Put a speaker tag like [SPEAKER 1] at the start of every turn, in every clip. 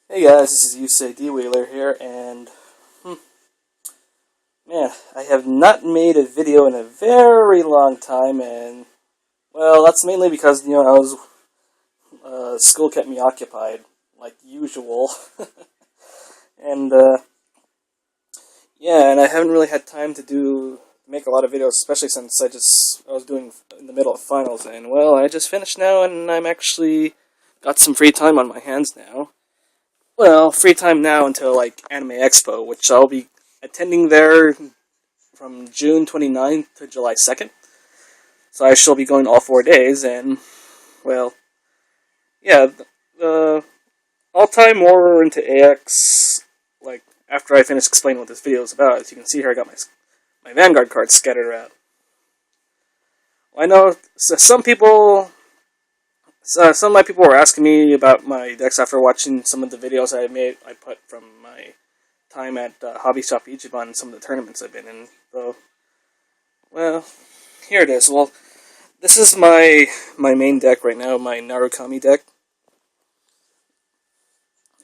[SPEAKER 1] Hey guys, this is YuseiDWheeler here, and man, I have not made a video in a very long time, and well, that's mainly because I was school kept me occupied like usual, and yeah, and I haven't really had time to make a lot of videos, especially since I was doing in the middle of finals, and well, I just finished now, and I'm actually got some free time on my hands now. Well, free time now until like Anime Expo, which I'll be attending there from June 29th to July 2nd. So I shall be going all 4 days, and well, yeah, the I'll tie more into AX like after I finish explaining what this video is about. As you can see here, I got my Vanguard cards scattered around. Well, I know some of my people were asking me about my decks after watching some of the videos I put from my time at Hobby Shop Ichiban and some of the tournaments I've been in. So, well, here it is. Well, this is my main deck right now, my Narukami deck.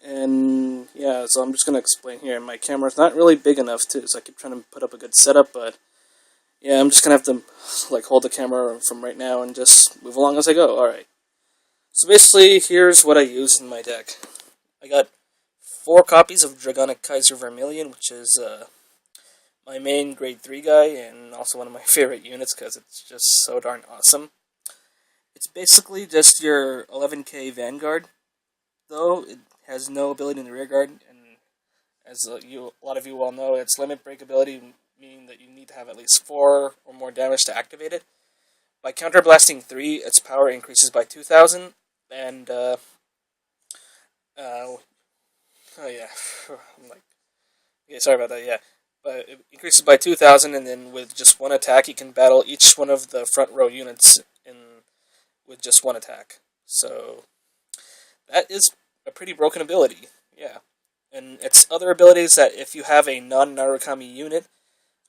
[SPEAKER 1] And yeah, so I'm just going to explain here. My camera's not really big enough too, so I keep trying to put up a good setup, but yeah, I'm just going to have to like hold the camera from right now and just move along as I go. Alright. So basically, here's what I use in my deck. I got 4 copies of Dragonic Kaiser Vermilion, which is my main grade 3 guy, and also one of my favorite units because it's just so darn awesome. It's basically just your 11k Vanguard, though it has no ability in the rear guard, and as a lot of you all know, its limit break ability, meaning that you need to have at least 4 or more damage to activate it. By counterblasting 3, its power increases by 2,000, and oh yeah, I'm like, okay, sorry about that. Yeah, but it increases by 2,000, and then with just one attack, you can battle each one of the front row units with just one attack. So that is a pretty broken ability. Yeah, and its other abilities that if you have a non-Narukami unit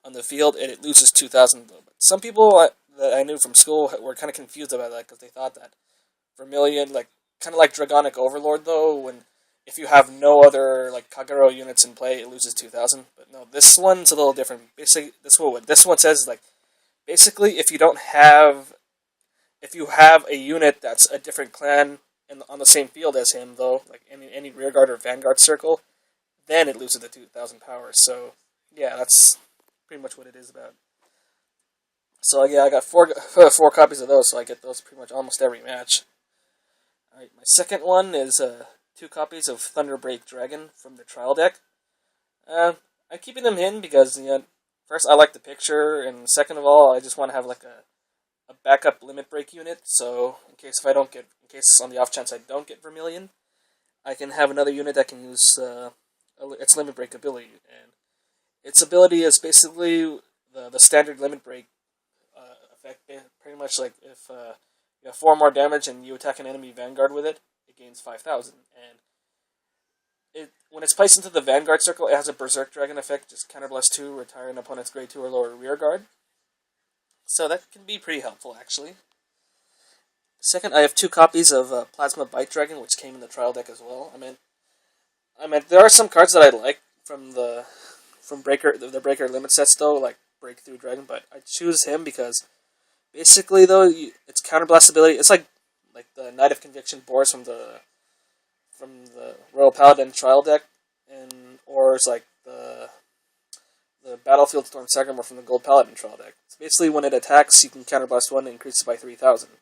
[SPEAKER 1] on the field, it loses 2,000. Some people that I knew from school were kind of confused about that because they thought that Vermilion, like kind of like Dragonic Overlord, though, when if you have no other like Kagero units in play, it loses 2,000. But no, this one's a little different. Basically, what this one says is like basically if you have a unit that's a different clan and on the same field as him, though, like any rearguard or vanguard circle, then it loses the 2,000 power. So yeah, that's pretty much what it is about. So yeah, I got 4 copies of those, so I get those pretty much almost every match. Alright, my second one is 2 copies of Thunderbreak Dragon from the trial deck. I'm keeping them in because first I like the picture, and second of all, I just want to have like a backup limit break unit. So in case on the off chance I don't get Vermilion, I can have another unit that can use its limit break ability, and its ability is basically the standard limit break effect. Pretty much like if you have 4 more damage and you attack an enemy Vanguard with it, it gains 5,000. And when it's placed into the Vanguard circle, it has a Berserk Dragon effect, just counterblast 2, retire an opponent's grade 2 or lower rear guard. So that can be pretty helpful, actually. Second, I have 2 copies of Plasma Bite Dragon, which came in the trial deck as well. I mean, there are some cards that I like from the Breaker limit sets, though, like Breakthrough Dragon, but I choose him because basically, though, its counterblast ability, it's like the Knight of Conviction Boars from the Royal Paladin trial deck, or it's like the Battlefield Storm Sagamore from the Gold Paladin trial deck. So basically, when it attacks, you can counterblast 1 and increase it by 3,000.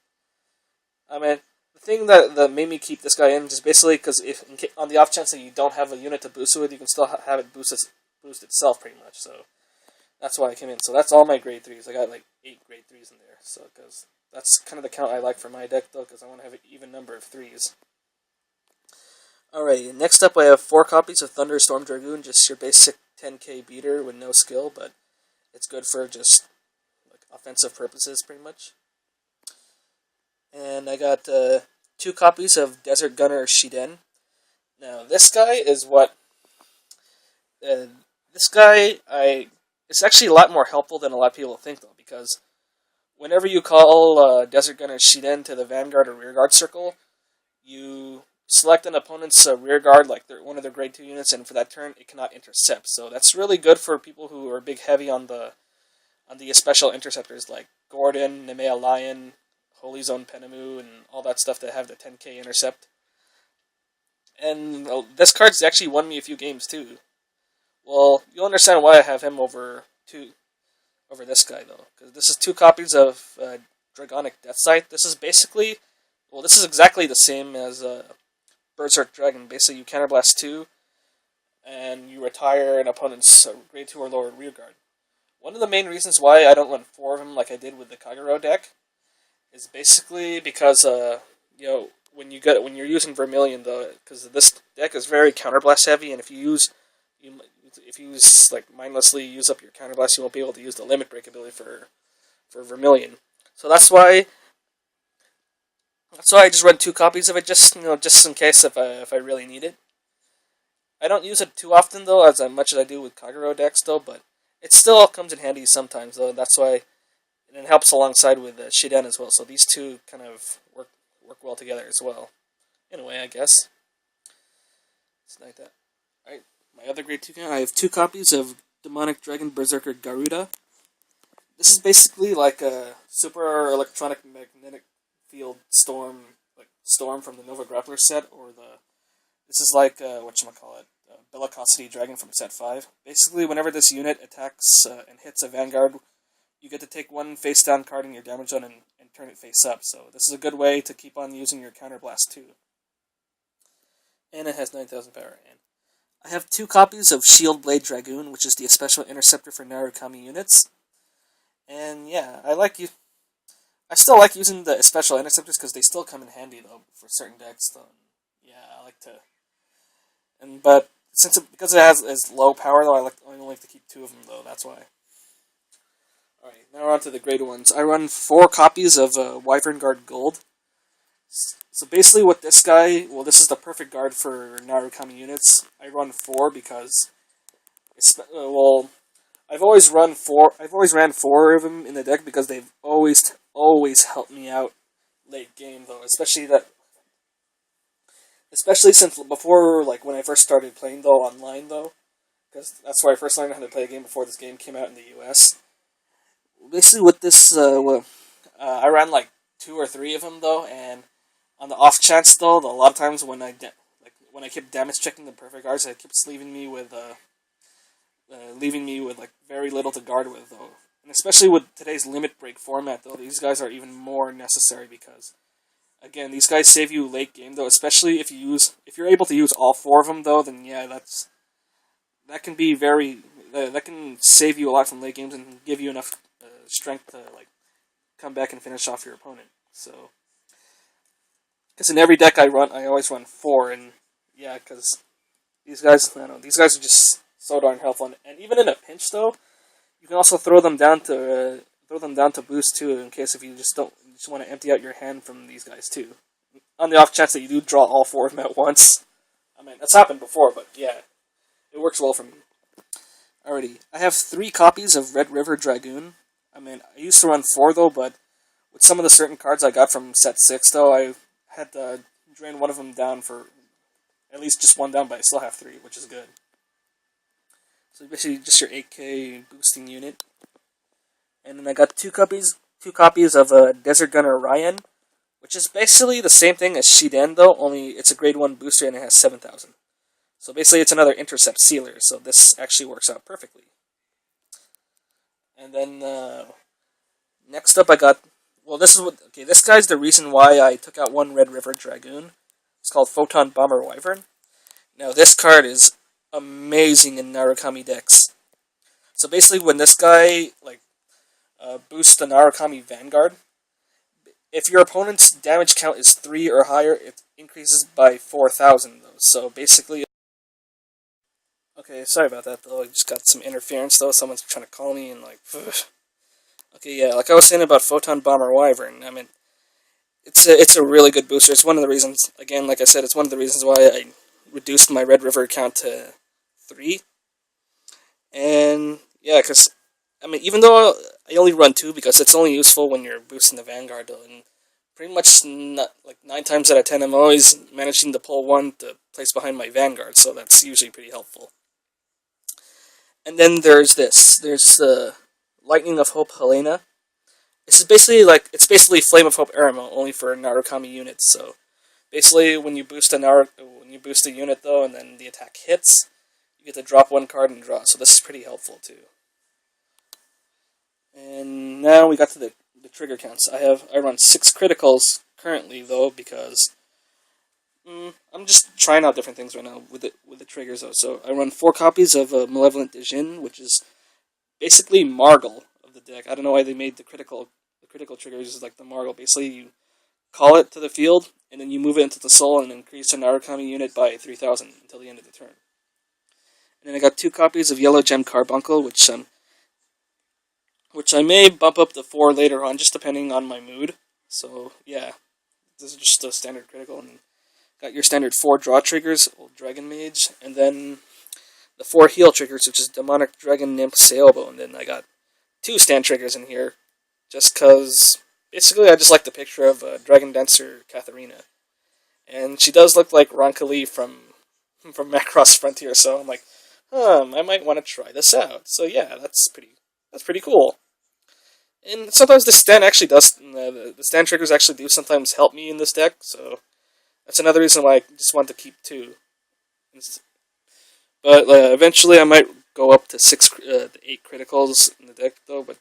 [SPEAKER 1] I mean, the thing that made me keep this guy in just basically because if on the off chance that you don't have a unit to boost it with, you can still have it boost itself pretty much. So that's why I came in. So that's all my grade 3s. I got like 8 grade 3s in there. So because that's kind of the count I like for my deck, though, because I want to have an even number of 3s. Alright, next up I have 4 copies of Thunderstorm Dragoon, just your basic 10k beater with no skill, but it's good for just like offensive purposes, pretty much. And I got 2 copies of Desert Gunner Shiden. Now, this guy is what... it's actually a lot more helpful than a lot of people think, though, because whenever you call Desert Gunner Shiden to the Vanguard or Rearguard circle, you select an opponent's rear guard, like one of their grade 2 units, and for that turn it cannot intercept. So that's really good for people who are big heavy on the special interceptors like Gordon, Nemea Lion, Holy Zone Penamu, and all that stuff that have the 10k intercept. And this card's actually won me a few games too. Well, you'll understand why I have him over this guy though, because this is 2 copies of Dragonic Death Sight. This is basically, well, this is exactly the same as Berserk Dragon. Basically, you counterblast 2, and you retire an opponent's grade 2 or lower rear guard. One of the main reasons why I don't run 4 of them like I did with the Kagero deck is basically because when you're using Vermilion though, because this deck is very counterblast heavy, and if you like mindlessly use up your counterblast, you won't be able to use the limit break ability for Vermilion. So that's why I just run 2 copies of it, just in case if I really need it. I don't use it too often though, as much as I do with Kagero decks though, but it still comes in handy sometimes though. That's why, and it helps alongside with Shiden as well. So these 2 kind of work well together as well. In a way, I guess. It's like that. Alright, my other grade 2 I have 2 copies of Demonic Dragon Berserker Garuda. This is basically like a super electronic magnetic field storm from the Nova Grappler set, or this is like Bellicosity Dragon from set 5. Basically, whenever this unit attacks and hits a Vanguard, you get to take 1 face down card in your damage zone and turn it face up. So this is a good way to keep on using your counterblast too. And it has 9,000 power. And I have 2 copies of Shield Blade Dragoon, which is the special interceptor for Narukami units. And yeah, I still like using the special interceptors because they still come in handy though for certain decks though. Yeah, I like to. But because it has low power though, I only like to keep 2 of them though. That's why. Alright, now we're on to the grade 1s. I run 4 copies of Wyvern Guard Gold. So basically with this guy, well, this is the perfect guard for Narukami units. I run 4 because, I've always ran 4 of them in the deck because they've always helped me out late game though, especially since before, like when I first started playing though online though, because that's where I first learned how to play a game before this game came out in the US. Basically, with this, I ran like 2 or 3 of them though, and on the off chance though, a lot of times when I kept damage checking the perfect guards, it keeps leaving me with like very little to guard with though, and especially with today's limit break format though, these guys are even more necessary because, again, these guys save you late game though, especially if you're able to use all 4 of them though, then yeah, that can save you a lot from late games and give you enough strength to like come back and finish off your opponent. So, because in every deck I always run 4, and yeah, because these guys are just so darn helpful. And even in a pinch though, you can also throw them down to boost too, in case if you just want to empty out your hand from these guys too. On the off chance that you do draw all 4 of them at once. I mean, that's happened before, but yeah, it works well for me. Alrighty, I have 3 copies of Red River Dragoon. I mean, I used to run 4 though, but with some of the certain cards I got from set 6 though, I had to drain one of them down for at least just 1 down, but I still have 3, which is good. So basically just your 8k boosting unit. And then I got 2 copies of Desert Gunner Ryan, which is basically the same thing as Shiden though, only it's a grade 1 booster and it has 7,000. So basically it's another intercept sealer, so this actually works out perfectly. And then next up I got, this guy's the reason why I took out 1 Red River Dragoon. It's called Photon Bomber Wyvern. Now this card is amazing in Narukami decks. So basically when this guy boosts the Narukami Vanguard, if your opponent's damage count is 3 or higher, it increases by 4,000 though. So basically, okay, sorry about that though, I just got some interference though, someone's trying to call me and ugh. Okay, yeah, like I was saying about Photon Bomber Wyvern, I mean, it's a really good booster. It's one of the reasons, again, like I said, it's one of the reasons why I reduced my Red River count to 3. And yeah, because, I mean, even though I only run 2 because it's only useful when you're boosting the Vanguard, though, and pretty much not, like 9 times out of 10, I'm always managing to pull one to place behind my Vanguard, so that's usually pretty helpful. And then there's this. There's the Lightning of Hope Helena. It's basically Flame of Hope Aramo, only for Narukami units. So basically, when you boost a unit though, and then the attack hits, you get to drop one card and draw. So this is pretty helpful too. And now we got to the trigger counts. I run 6 criticals currently though, because I'm just trying out different things right now with the triggers though. So I run 4 copies of Malevolent Dijin, which is basically Margle of the deck. I don't know why they made the critical triggers like the Margle. Basically, you call it to the field, and then you move it into the soul and increase the Narukami unit by 3,000 until the end of the turn. And then I got 2 copies of Yellow Gem Carbuncle, which I may bump up to 4 later on, just depending on my mood. So yeah, this is just a standard critical. And got your standard 4 draw triggers, Old Dragon Mage, and then the 4 heal triggers, which is Demonic Dragon Nymph Sailbone. And then I got 2 stand triggers in here, just because basically I just like the picture of Dragon Dancer Katharina, and she does look like Roncalli from Macross Frontier. So I'm like, I might want to try this out. So yeah, that's pretty cool. And sometimes the stand actually does the stand triggers actually do sometimes help me in this deck. So that's another reason why I just want to keep 2. But eventually I might go up to 8 criticals in the deck though. But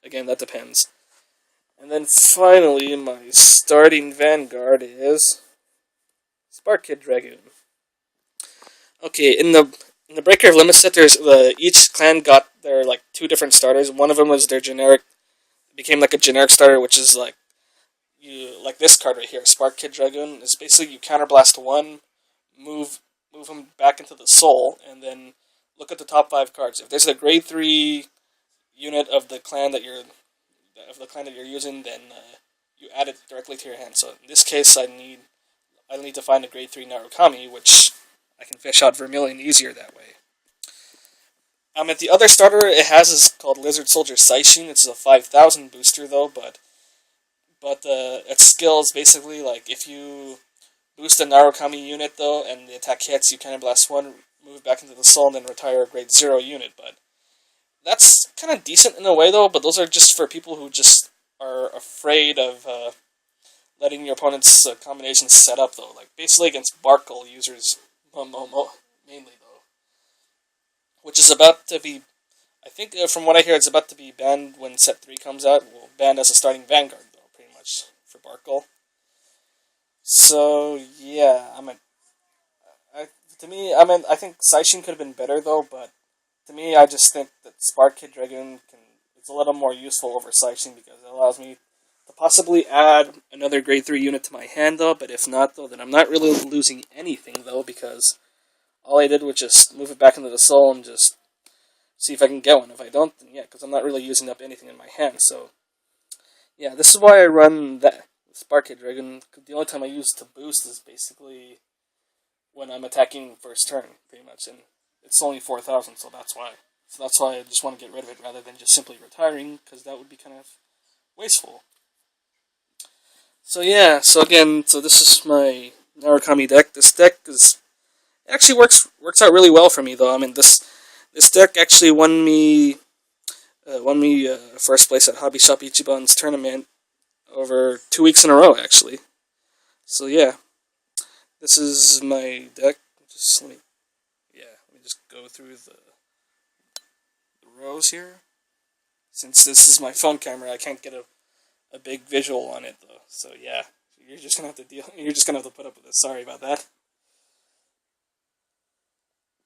[SPEAKER 1] again, that depends. And then finally, my starting Vanguard is Spark Kid Dragoon. Okay, in the Breaker of Limits set, there's each clan got their 2 different starters. One of them was their generic, became like a generic starter, which is like this card right here, Spark Kid Dragoon. It's basically you counterblast 1, move him back into the soul, and then look at the top 5 cards. If there's a grade 3 unit of the clan that you're using, then you add it directly to your hand. So in this case, I need to find a grade 3 Narukami, which I can fish out Vermilion easier that way. At the other starter it has is called Lizard Soldier Saishin. It's a 5,000 booster though, but its skill is basically like if you boost a Narukami unit though, and the attack hits, you counterblast 1, move it back into the soul, and then retire a grade 0 unit. But that's kind of decent in a way though, but those are just for people who just are afraid of letting your opponent's combinations set up though. Like basically against Barkle users mainly though, which is about to be, I think from what I hear, it's about to be banned when set 3 comes out. Well, banned as a starting Vanguard though, pretty much for Barkle. So yeah, I think Saishin could have been better though, but to me, I just think that Spark Kid Dragoon it's a little more useful over Saishin because it allows me to possibly add another grade 3 unit to my hand though, but if not though, then I'm not really losing anything though, because all I did was just move it back into the soul and just see if I can get one. If I don't, then yeah, because I'm not really using up anything in my hand. So yeah, this is why I run that Spark Kid Dragoon. The only time I use to boost is basically when I'm attacking first turn, pretty much, and it's only 4,000, so that's why. So that's why I just want to get rid of it rather than just simply retiring, because that would be kind of wasteful. So yeah, so this is my Narukami deck. This deck actually works out really well for me though. I mean, this deck actually won me first place at Hobby Shop Ichiban's tournament over 2 weeks in a row actually. So yeah, this is my deck. Let me just go through the rows here. Since this is my phone camera, I can't get a big visual on it though. So yeah, you're just gonna have to put up with it. Sorry about that.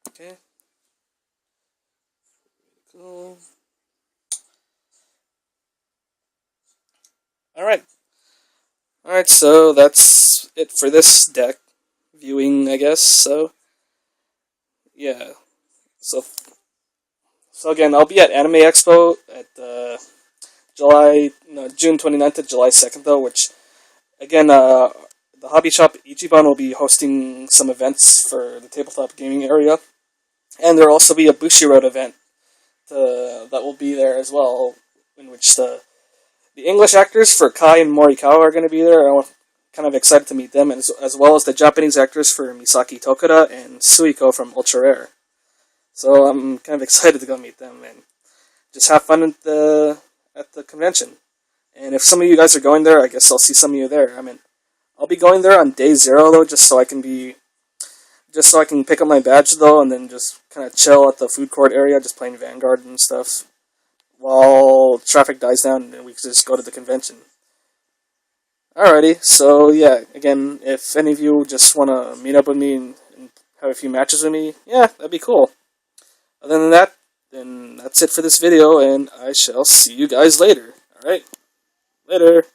[SPEAKER 1] Okay. Cool. Alright, so that's it for this deck viewing, I guess. So yeah. So again, I'll be at Anime Expo at June 29th to July 2nd though, which again the Hobby Shop Ichiban will be hosting some events for the tabletop gaming area. And there will also be a Bushiroad event that will be there as well, in which the The English actors for Kai and Morikawa are going to be there. I'm kind of excited to meet them, as well as the Japanese actors for Misaki Tokura and Suiko from Ultra Rare. So I'm kind of excited to go meet them and just have fun at the convention. And if some of you guys are going there, I guess I'll see some of you there. I mean, I'll be going there on day 0 though, just so I can pick up my badge though, and then just kind of chill at the food court area, just playing Vanguard and stuff, while traffic dies down and we can just go to the convention. Alrighty, so yeah, again, if any of you just want to meet up with me and have a few matches with me, yeah, that'd be cool. Other than that, then that's it for this video, and I shall see you guys later. Alright, later.